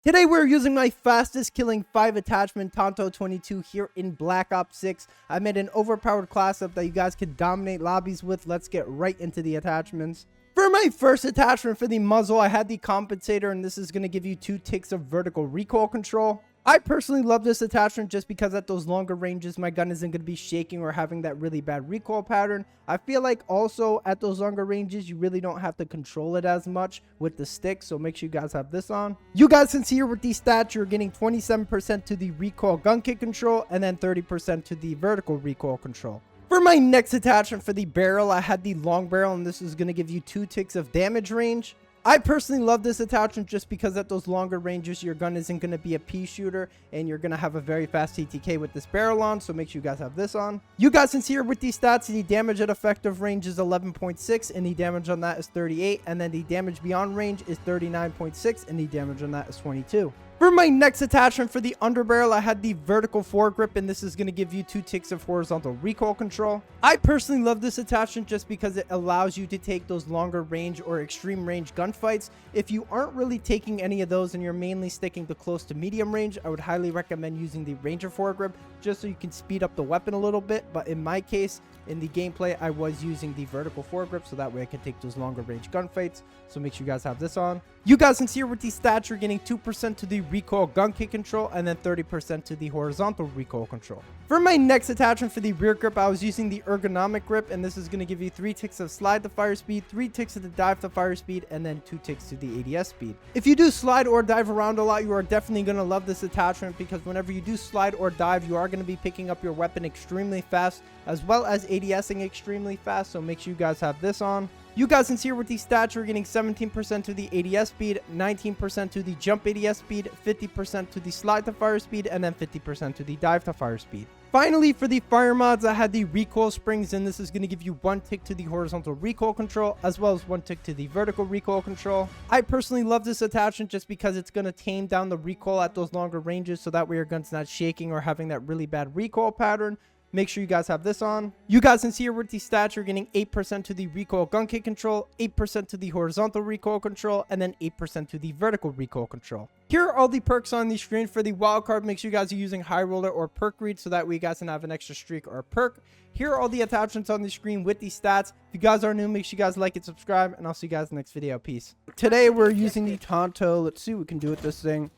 Today we're using my fastest killing 5 attachment Tanto 22 here in Black Ops 6. I made an overpowered class up that you guys can dominate lobbies with. Let's get right into the attachments. For my first attachment for the muzzle, I had the compensator, and this is going to give you 2 ticks of vertical recoil control. I personally love this attachment just because at those longer ranges, my gun isn't going to be shaking or having that really bad recoil pattern. I feel like also at those longer ranges, you really don't have to control it as much with the stick, so make sure you guys have this on. You guys can see here with these stats, you're getting 27% to the recoil gun kick control and then 30% to the vertical recoil control. For my next attachment for the barrel, I had the long barrel, and this is going to give you 2 ticks of damage range. I personally love this attachment just because at those longer ranges, your gun isn't going to be a pea shooter and you're going to have a very fast TTK with this barrel on, so make sure you guys have this on. You guys can see here with these stats, the damage at effective range is 11.6 and the damage on that is 38, and then the damage beyond range is 39.6 and the damage on that is 22. For my next attachment for the underbarrel, I had the vertical foregrip, and this is going to give you 2 ticks of horizontal recoil control. I personally love this attachment just because it allows you to take those longer range or extreme range gunfights. If you aren't really taking any of those and you're mainly sticking to close to medium range, I would highly recommend using the Ranger foregrip just so you can speed up the weapon a little bit. But in my case, in the gameplay, I was using the vertical foregrip so that way I can take those longer range gunfights. So make sure you guys have this on. You guys can see here with these stats, you're getting 2% to the recoil gun kick control and then 30% to the horizontal recoil control. For my next attachment for the rear grip, I was using the ergonomic grip, and this is going to give you 3 ticks of slide to fire speed, 3 ticks of the dive to fire speed, and then 2 ticks to the ADS speed. If you do slide or dive around a lot, you are definitely going to love this attachment because whenever you do slide or dive, you are going to be picking up your weapon extremely fast as well as ADSing extremely fast, so make sure you guys have this on. You guys can see here with these stats, you're getting 17% to the ADS speed, 19% to the jump ADS speed, 50% to the slide to fire speed, and then 50% to the dive to fire speed. Finally, for the fire mods, I had the recoil springs, and this is going to give you 1 tick to the horizontal recoil control as well as 1 tick to the vertical recoil control. I personally love this attachment just because it's going to tame down the recoil at those longer ranges so that way your gun's not shaking or having that really bad recoil pattern. Make sure you guys have this on. You guys can see here with these stats, you're getting 8% to the recoil gun kick control, 8% to the horizontal recoil control, and then 8% to the vertical recoil control. Here are all the perks on the screen. For the wildcard, make sure you guys are using high roller or perk read so that way you guys can have an extra streak or a perk. Here are all the attachments on the screen with these stats. If you guys are new, make sure you guys like and subscribe, and I'll see you guys in the next video. Peace. Today we're using the Tanto. Let's see what we can do with this thing.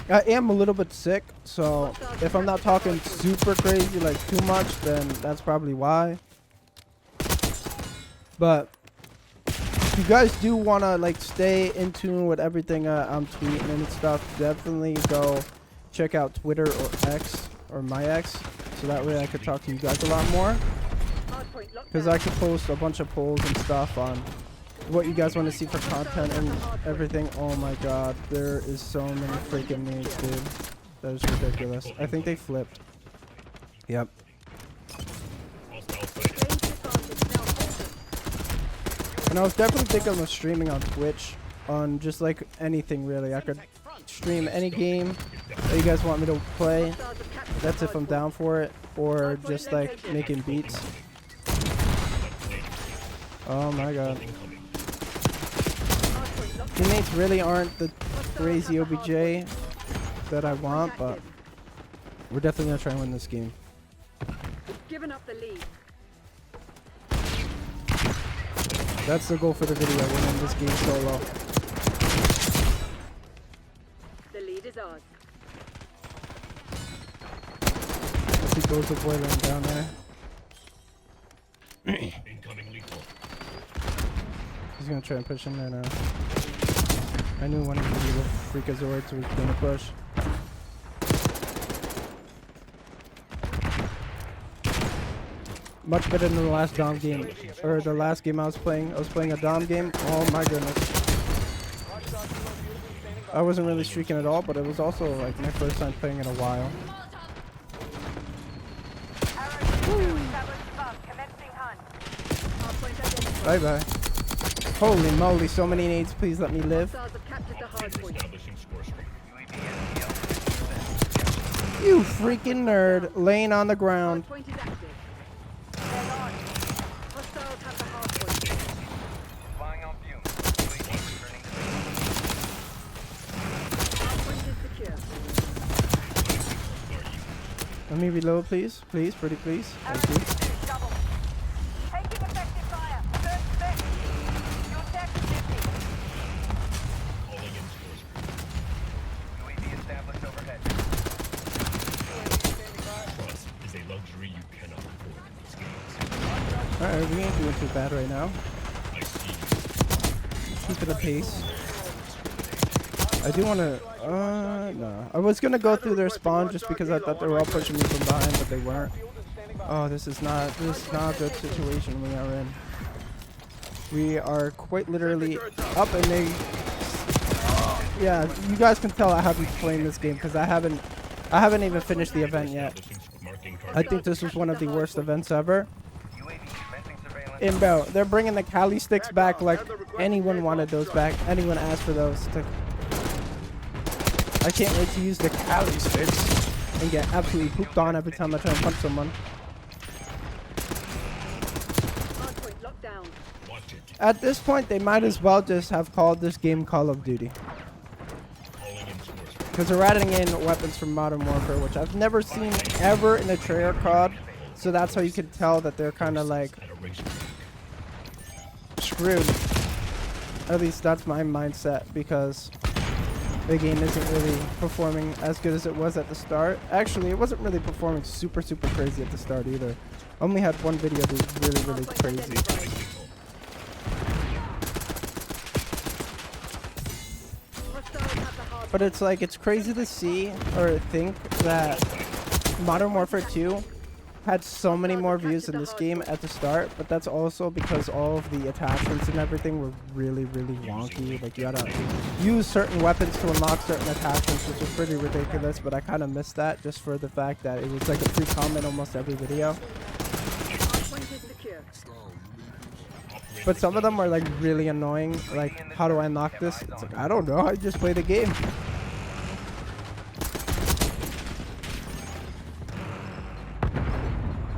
I am a little bit sick, so if I'm not talking super crazy, like too much, then that's probably why. But if you guys do want to like stay in tune with everything I'm tweeting and stuff, definitely go check out Twitter or X or my X, so that way I could talk to you guys a lot more. Because I could post a bunch of polls and stuff on what you guys want to see for content and everything. Oh my god, there is so many freaking nades, dude. That is ridiculous. I think they flipped. Yep. And I was definitely thinking of streaming on Twitch on just like anything really. I could stream any game that you guys want me to play. That's if I'm down for it, or just like making beats. Oh my god. Teammates really aren't the crazy OBJ that I want, but we're definitely gonna try and win this game. Giving up the lead. That's the goal for the video, winning this game solo. The lead is ours. I see those are boiling down there. He's gonna try and push in there now. I knew one of the little freakazoids was gonna push. Much better than the last Dom game, or the last game I was playing. I was playing a Dom game. Oh my goodness. I wasn't really streaking at all, but it was also like my first time playing in a while. Bye bye. Holy moly, so many nades. Please let me live. You freaking nerd, laying on the ground. Let me reload, please. Please, pretty please. Thank you. Double. Taking effective fire. First set. Your tech is empty. Calling in source. UAV established overhead. Trust is a luxury you cannot afford in these games. Alright, we ain't doing too bad right now. I see. Keep it a pace. I do want to, no. I was going to go through their spawn just because I thought they were all pushing me from behind, but they weren't. Oh, this is not a good situation we are in. We are quite literally up and they, yeah, you guys can tell I haven't played this game because I haven't even finished the event yet. I think this was one of the worst events ever. And bro, they're bringing the Cali sticks back like anyone wanted those back. Anyone asked for those. I can't wait to use the Cali sticks and get absolutely pooped on every time I try and punch someone. Hardpoint locked down. At this point, they might as well just have called this game Call of Duty. Because they're adding in weapons from Modern Warfare, which I've never seen ever in a trailer COD. So that's how you can tell that they're kind of like screwed. At least that's my mindset, because the game isn't really performing as good as it was at the start. Actually, it wasn't really performing super crazy at the start either. Only had one video that was really crazy. But it's like, it's crazy to see or think that Modern Warfare 2 had so many more views in this game at the start, but that's also because all of the attachments and everything were really wonky. Like, you had to use certain weapons to unlock certain attachments, which is pretty ridiculous, but I kind of missed that just for the fact that it was like a free comment almost every video. But some of them are like really annoying. Like, how do I unlock this? It's like, I don't know, I just play the game.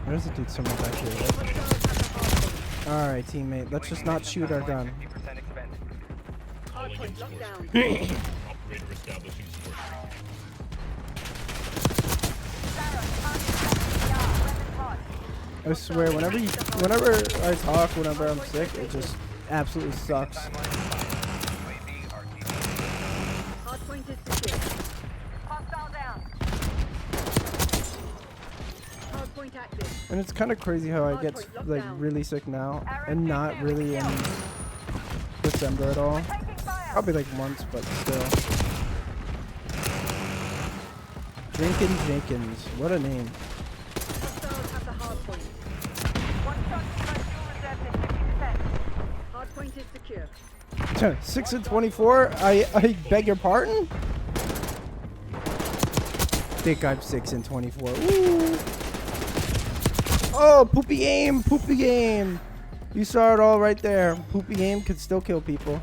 There's a dude somewhere back here, right? Alright, teammate, let's just not shoot our gun. Hardpoint locked down. Operator establishing source. I swear, whenever I talk, whenever I'm sick, it just absolutely sucks. Hardpoint is secure. Hostile down. Hardpoint active. And it's kind of crazy how I get like really sick now and not really in December at all. Taking fire. Probably like once, but still. Jenkins, what a name. Hostiles have the hardpoint. One shot fuel reserve at 50%. Hardpoint is secure. 6 and 24. I beg your pardon. Think I'm 6 and 24. Ooh. Oh, poopy aim, poopy aim. You saw it all right there. Poopy aim could still kill people.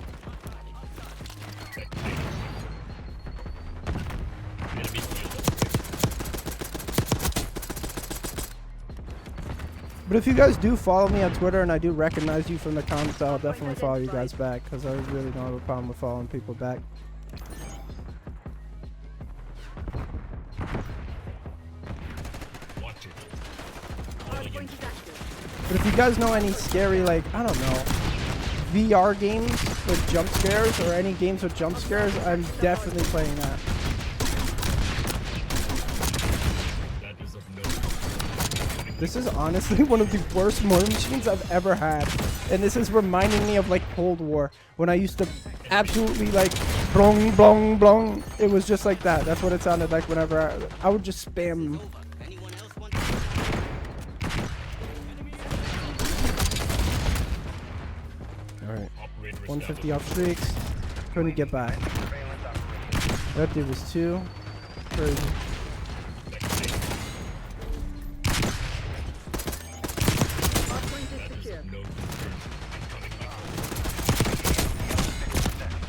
But if you guys do follow me on Twitter and I do recognize you from the comments, I'll definitely follow you guys back, because I really don't have a problem with following people back. Hardpoint is active. But if you guys know any scary, like, I don't know, VR games with jump scares or any games with jump scares, I'm definitely playing that. This is honestly one of the worst mortar machines I've ever had. And this is reminding me of like Cold War, when I used to absolutely like blong blong blong. It was just like that. That's what it sounded like whenever I would just spam. Alright. 150 off streaks. Couldn't get back. That dude was 2. Crazy.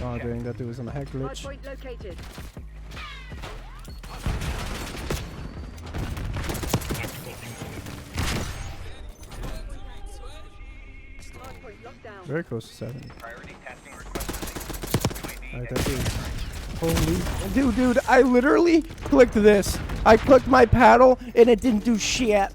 Oh dang, that dude was on a heck glitch. Hardpoint located. Hardpoint locked down. Very close to 7. Priority tasking request. Alright, that dude. Holy dude, I literally clicked this I clicked my paddle and it didn't do shit.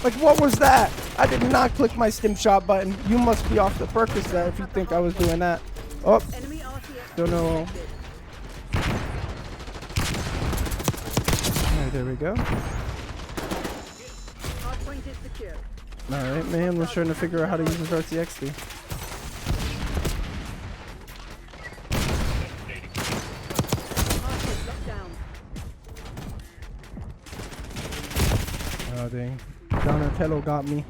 Like, what was that? I did not click my stim shot button. You must be off the Percocet if you think I was doing that. Oh, Enemy RCX don't know. detected. Alright, there we go. Hardpoint is secure. Alright, man, we're trying to figure out how to use this RCXD. Hardpoint locked down. Oh, dang. Donatello got me.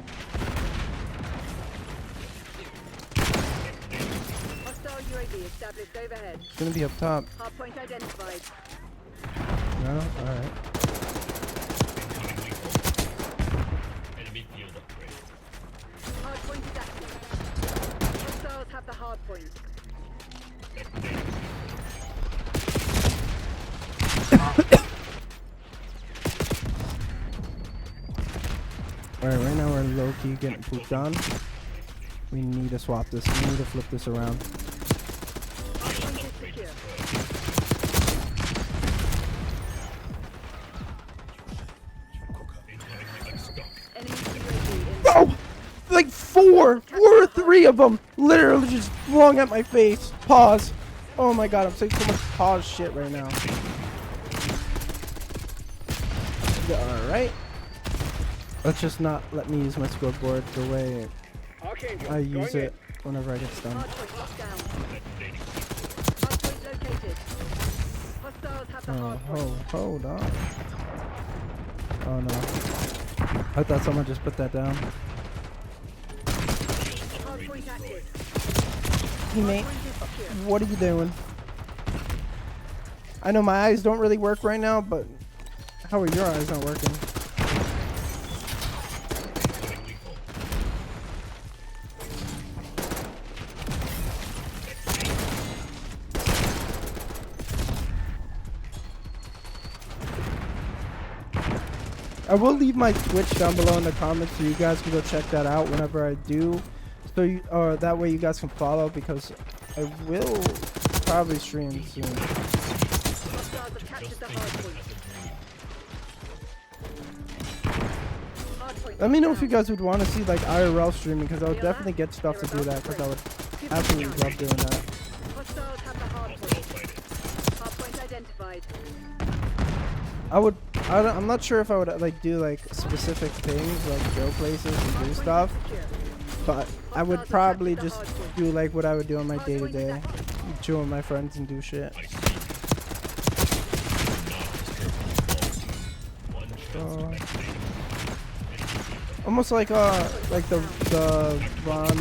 Hostile UAV established overhead. It's gonna be up top. Hardpoint identified. No? Alright. Enemy field upgrade. Hardpoint is active. Hostiles have the hardpoint. Alright, right now we're low-key getting pooped on. We need to swap this. We need to flip this around. Hardpoint is secure. Enemy UAV in. Oh! Like four or three of them literally just flung at my face. Pause. Oh my god, I'm saying so much pause shit right now. Alright. Let's just not let me use my scoreboard the way I use it whenever I get stunned. Hardpoint locked down. Hardpoint located. Hostiles have the Oh, hardpoint. hold on. Oh no. I thought someone just put that down. Hardpoint active. Teammate, Hardpoint is secure. what are you doing? I know my eyes don't really work right now, but how are your eyes not working? I will leave my Twitch down below in the comments so you guys can go check that out whenever I do. So you, or that way you guys can follow, because I will probably stream soon. Hostiles have captured the hardpoint. Hardpoint Let me know locked if you down. guys would want to see like IRL streaming, because I would definitely get stuff to do that, because I would absolutely love doing that. Hostiles have the hardpoint. Hardpoint identified. I'm not sure if I would like do like specific things like go places and do Hardpoint stuff, is secure. but I would probably just do like what I would do on my day to day, chill with my friends and do shit. So, almost like the Ron,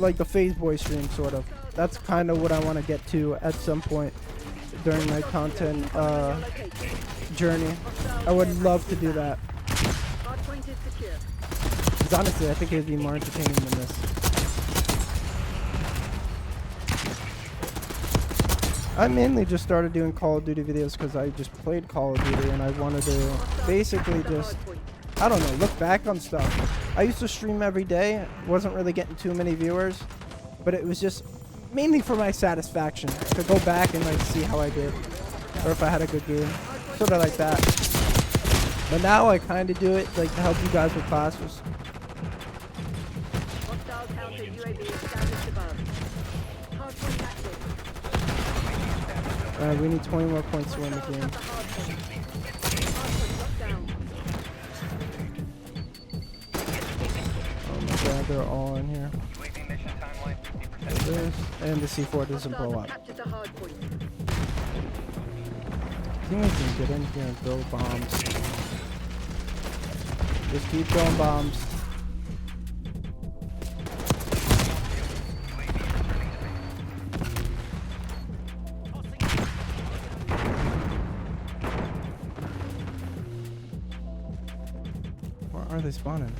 like the FaZe Boy stream sort of. That's kind of what I want to get to at some point during my content journey. I would love to do that. Hardpoint is secure. Because honestly, I think it would be more entertaining than this. I mainly just started doing Call of Duty videos because I just played Call of Duty and I wanted to basically just, I don't know, look back on stuff. I used to stream every day, wasn't really getting too many viewers, but it was just mainly for my satisfaction to go back and like see how I did, or if I had a good game, sort of like that. But now I kind of do it like to help you guys with classes. Hostile counter UAV established above. Hardpoint active. We need 20 more points to win the Hostiles game. have the hardpoint. Hardpoint locked down. Oh my god, they're all in here. UAV mission timeline 50%. This, and the C4 doesn't blow Hostiles up. have captured the hardpoint. I think we can get in here and throw bombs. Just keep throwing bombs. Where are they spawning?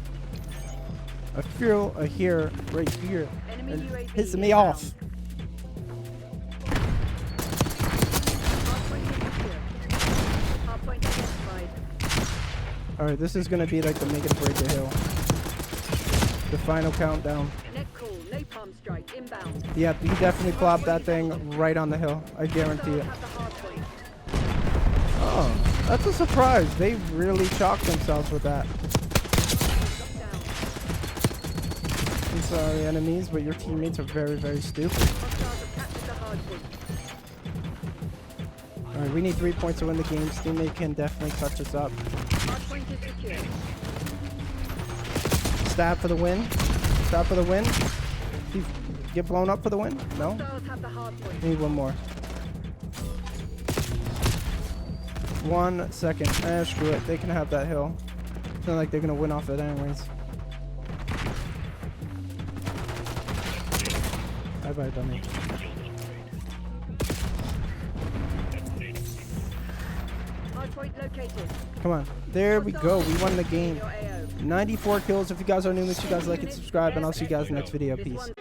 I feel a here, right here, Enemy and UAV pissing me inbound. off. Hardpoint is secure. Hardpoint identified. Alright, this is gonna be like the make or break the hill. The final countdown. Net call. Napalm strike inbound. Yeah, you definitely plop that thing right on the hill. I guarantee it. Hostiles have the hardpoint. Oh, That's a surprise. They really chalked themselves with that. I'm sorry, enemies, but your teammates are very, very stupid. Hostiles have captured the hard point. Alright, we need 3 points to win the game. Teammate can definitely touch us up. Hard point is secure. Stab for the win. Stab for the win. You get blown up for the win? No? Hostiles have the hard point. Need one more. 1 second. Screw it. They can have that hill. It's not like they're gonna win off it anyways. Bye bye, dummy. Hard point located. Come on. There we go. We won the game. Your AO. 94 kills. If you guys are new, make sure you guys like and subscribe, and I'll see you guys in the next video. This Peace. one-